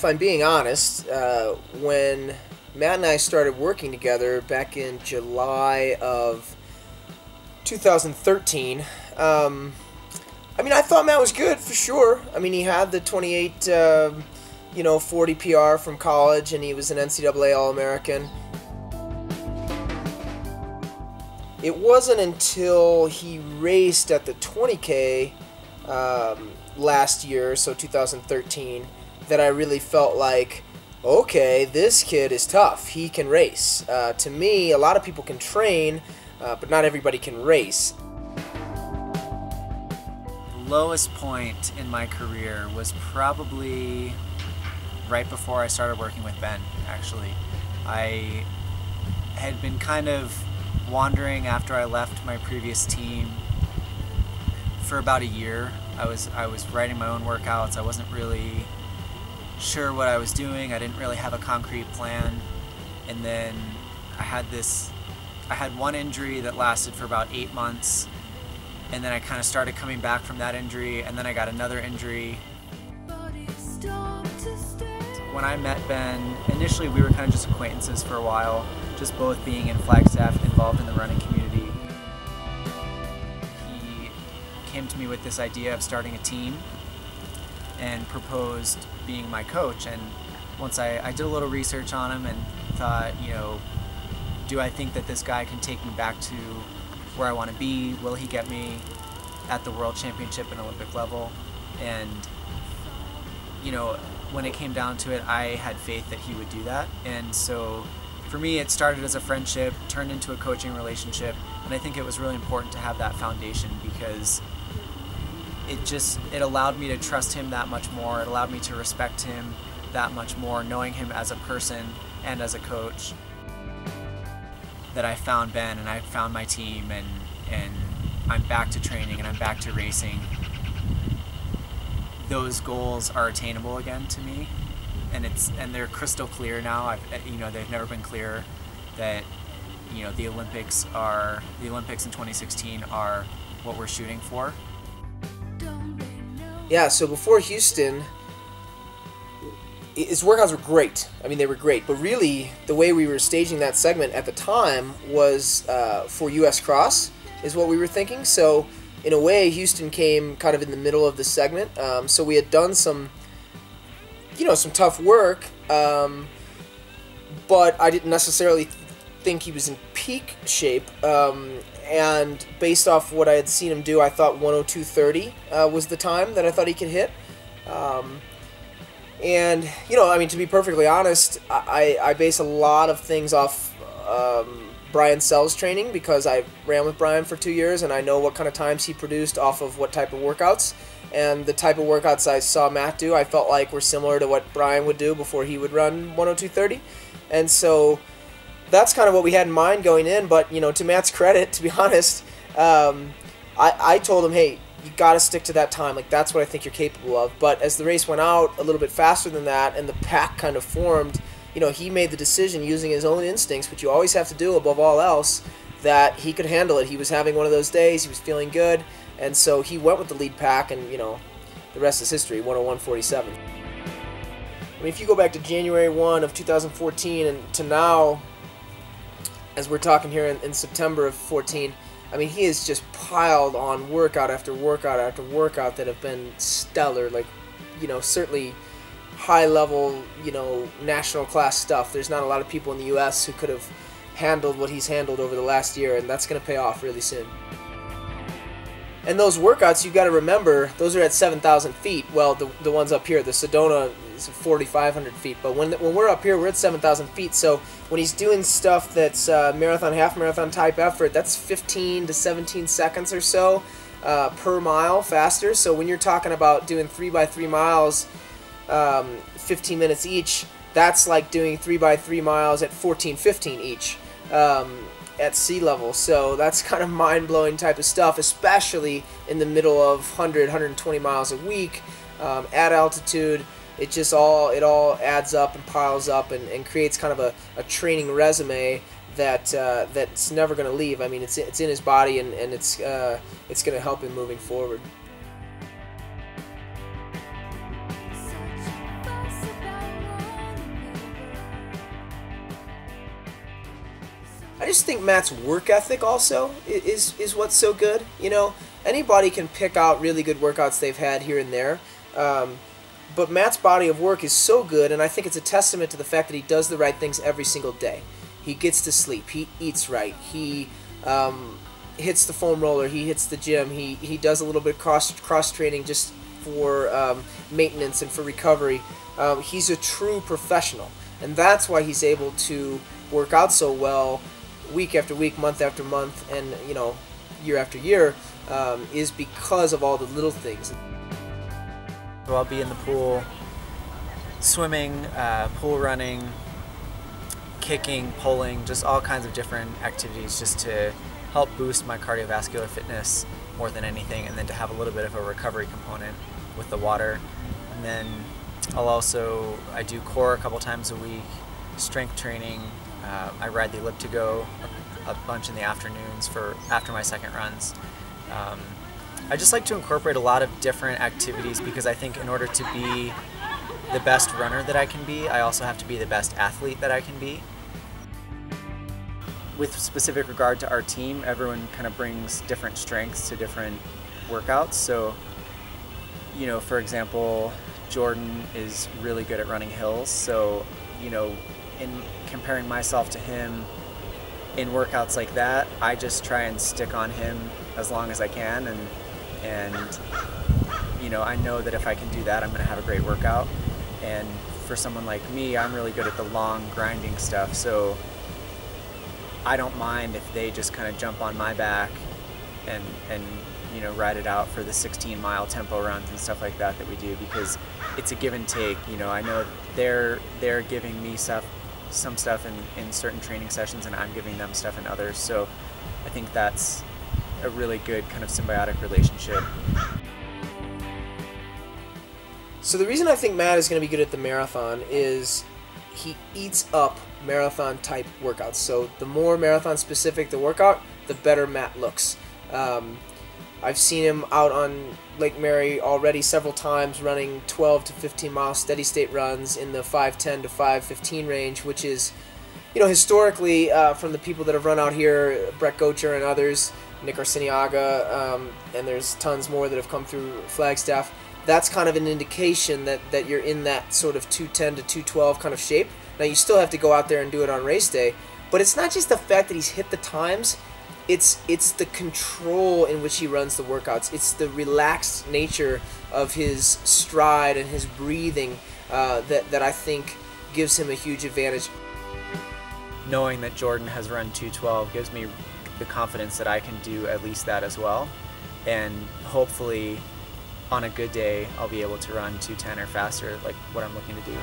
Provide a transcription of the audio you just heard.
if I'm being honest, when Matt and I started working together back in July of 2013, I thought Matt was good for sure. I mean, he had the 28, 40 PR from college, and he was an NCAA All-American. It wasn't until he raced at the 20K last year, so 2013, that I really felt like, okay, this kid is tough. He can race. To me, a lot of people can train, but not everybody can race. The lowest point in my career was probably right before I started working with Ben, actually. I had been kind of wandering after I left my previous team for about a year. I was writing my own workouts. I wasn't really sure what I was doing. I didn't really have a concrete plan. And then I had one injury that lasted for about 8 months, and then I kind of started coming back from that injury, and then I got another injury. When I met Ben, initially we were kind of just acquaintances for a while, just both being in Flagstaff, involved in the running community. He came to me with this idea of starting a team and proposed being my coach. And once I did a little research on him and thought, do I think that this guy can take me back to where I want to be? Will he get me at the World Championship and Olympic level? And when it came down to it, I had faith that he would do that. And so for me, it started as a friendship, turned into a coaching relationship, and I think it was really important to have that foundation because it allowed me to trust him that much more. It allowed me to respect him that much more, knowing him as a person and as a coach. That I found Ben and I found my team, and I'm back to training and I'm back to racing. Those goals are attainable again to me, and they're crystal clear now. They've never been clearer that the Olympics in 2016 are what we're shooting for. Yeah, so before Houston, his workouts were great. I mean, they were great, but really the way we were staging that segment at the time was for US Cross is what we were thinking. So in a way, Houston came kind of in the middle of the segment. So we had done some tough work, but I didn't necessarily think he was in peak shape. And based off what I had seen him do, I thought 102.30 was the time that I thought he could hit. And, to be perfectly honest, I base a lot of things off Brian Sell's training because I ran with Brian for 2 years and I know what kind of times he produced off of what type of workouts. And the type of workouts I saw Matt do, I felt like were similar to what Brian would do before he would run 102.30. And so that's kind of what we had in mind going in. But, to Matt's credit, to be honest, I told him, hey, you got to stick to that time. Like, that's what I think you're capable of. But as the race went out a little bit faster than that and the pack kind of formed, he made the decision using his own instincts, which you always have to do above all else, that he could handle it. He was having one of those days. He was feeling good. And so he went with the lead pack, and, the rest is history, 101.47. I mean, if you go back to January 1 of 2014 and to now, as we're talking here in September of 14, I mean, he has just piled on workout after workout after workout that have been stellar. Like, certainly high-level, national class stuff. There's not a lot of people in the U.S. who could have handled what he's handled over the last year, and that's going to pay off really soon. And those workouts, you've got to remember, those are at 7,000 feet. Well, the ones up here, the Sedona is 4,500 feet. But when we're up here, we're at 7,000 feet. So when he's doing stuff that's marathon, half-marathon type effort, that's 15 to 17 seconds or so per mile faster. So when you're talking about doing 3x3 miles, 15 minutes each, that's like doing 3x3 miles at 14:15 each. At sea level. So that's kind of mind-blowing type of stuff, especially in the middle of 100, 120 miles a week at altitude. It all adds up and piles up and creates kind of a training resume that's never going to leave. I mean, it's in his body, and it's going to help him moving forward. just think Matt's work ethic also is what's so good. You know, anybody can pick out really good workouts they've had here and there, but Matt's body of work is so good, and I think it's a testament to the fact that he does the right things every single day. He gets to sleep. He eats right. He hits the foam roller. He hits the gym. He does a little bit of cross training just for maintenance and for recovery. He's a true professional, and that's why he's able to work out so well week after week, month after month, and you know, year after year, is because of all the little things. So I'll be in the pool, swimming, pool running, kicking, pulling, just all kinds of different activities just to help boost my cardiovascular fitness more than anything, and then to have a little bit of a recovery component with the water. And then I do core a couple times a week, strength training. I ride the elliptigo a bunch in the afternoons after my second runs. I just like to incorporate a lot of different activities because I think in order to be the best runner that I can be, I also have to be the best athlete that I can be. With specific regard to our team, everyone kind of brings different strengths to different workouts. So, you know, for example, Jordan is really good at running hills. So, you know, in comparing myself to him in workouts like that, I just try and stick on him as long as I can. And you know, I know that if I can do that, I'm going to have a great workout. And for someone like me, I'm really good at the long grinding stuff. So I don't mind if they just kind of jump on my back and you know, ride it out for the 16-mile tempo runs and stuff like that we do, because it's a give and take. You know, I know they're giving me some stuff in certain training sessions, and I'm giving them stuff in others. So I think that's a really good kind of symbiotic relationship. So the reason I think Matt is going to be good at the marathon is he eats up marathon type workouts. So the more marathon specific the workout, the better Matt looks. I've seen him out on Lake Mary already several times running 12 to 15 mile steady state runs in the 5:10 to 5:15 range, which is, you know, historically from the people that have run out here, Brett Gocher and others, Nick Arciniaga, and there's tons more that have come through Flagstaff. That's kind of an indication that you're in that sort of 210 to 212 kind of shape. Now you still have to go out there and do it on race day, but it's not just the fact that he's hit the times. It's the control in which he runs the workouts. It's the relaxed nature of his stride and his breathing that I think gives him a huge advantage. Knowing that Jordan has run 212 gives me the confidence that I can do at least that as well, and hopefully on a good day I'll be able to run 210 or faster, like what I'm looking to do.